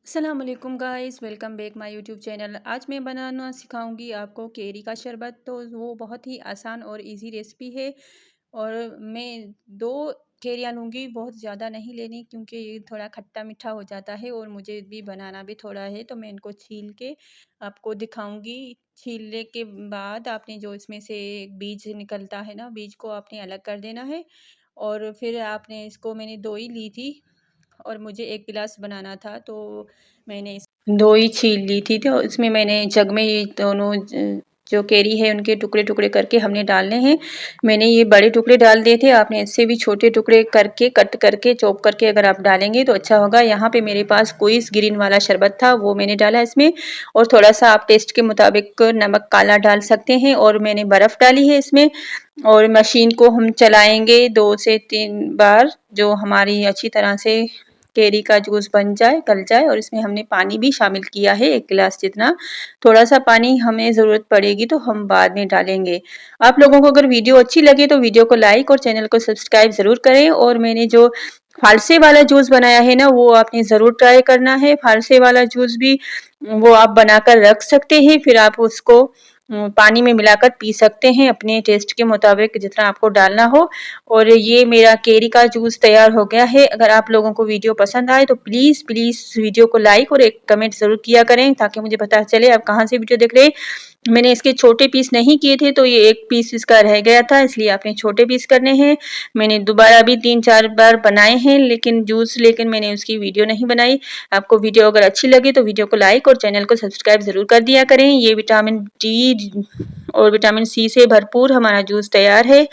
अस्सलाम वालेकुम guys, welcome back my YouTube channel. आज मैं बनाना सिखाऊंगी आपको केरी का शरबत। तो वो बहुत ही आसान और इजी रेसिपी है। और मैं 2 केरियाँ लूँगी, बहुत ज़्यादा नहीं लेनी क्योंकि ये थोड़ा खट्टा मीठा हो जाता है और मुझे भी बनाना भी थोड़ा है। तो मैं इनको छील के आपको दिखाऊंगी। छीलने के बाद आपने जो इसमें से बीज निकलता है ना, बीज को आपने अलग कर देना है। और फिर आपने इसको मैंने 2 ही ली थी और मुझे 1 गिलास बनाना था, तो मैंने इस 2 ही छील ली थी। तो इसमें मैंने जग में ये दोनों जो केरी है उनके टुकड़े-टुकड़े करके हमने डालने हैं। मैंने ये बड़े टुकड़े डाल दिए थे, आपने इससे भी छोटे टुकड़े करके कट करके चॉप करके अगर आप डालेंगे तो अच्छा होगा। यहाँ पे मेरे पास क्विज़ ग्रीन वाला शरबत था, वो मैंने डाला इसमें। और थोड़ा-सा आप टेस्ट के मुताबिक नमक काला डाल सकते हैं। और मैंने बर्फ़ डाली है इसमें। और मशीन को हम चलाएँगे 2 से 3 बार, जो हमारी अच्छी तरह से केरी का जूस बन जाए, गल जाए। और इसमें हमने पानी भी शामिल किया है 1 गिलास जितना। थोड़ा-सा पानी हमें ज़रूरत पड़ेगी तो हम बाद में डालेंगे। आप लोगों को अगर वीडियो अच्छी लगे तो वीडियो को लाइक और चैनल को सब्सक्राइब ज़रूर करें। और मैंने जो फालसे वाला जूस बनाया है ना, वो आपने ज़रूर ट्राई करना है। फालसे वाला जूस भी वो आप बनाकर रख सकते हैं, फिर आप उसको पानी में मिलाकर पी सकते हैं अपने टेस्ट के मुताबिक जितना आपको डालना हो। और ये मेरा केरी का जूस तैयार हो गया है। अगर आप लोगों को वीडियो पसंद आए तो प्लीज़ प्लीज़ वीडियो को लाइक और एक कमेंट ज़रूर किया करें, ताकि मुझे पता चले आप कहाँ से वीडियो देख रहे हैं। मैंने इसके छोटे पीस नहीं किए थे, तो ये 1 पीस इसका रह गया था, इसलिए आपने छोटे पीस करने हैं। मैंने दोबारा भी 3-4 बार बनाए हैं लेकिन जूस, लेकिन मैंने उसकी वीडियो नहीं बनाई। आपको वीडियो अगर अच्छी लगे तो वीडियो को लाइक और चैनल को सब्सक्राइब ज़रूर कर दिया करें। ये विटामिन डी और विटामिन सी से भरपूर हमारा जूस तैयार है।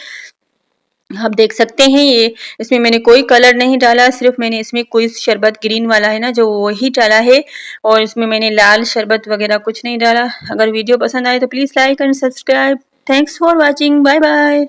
आप देख सकते हैं ये, इसमें मैंने कोई कलर नहीं डाला, सिर्फ मैंने इसमें कोई शरबत ग्रीन वाला है ना जो वही डाला है। और इसमें मैंने लाल शरबत वगैरह कुछ नहीं डाला। अगर वीडियो पसंद आए तो please like and subscribe. Thanks for watching. Bye bye.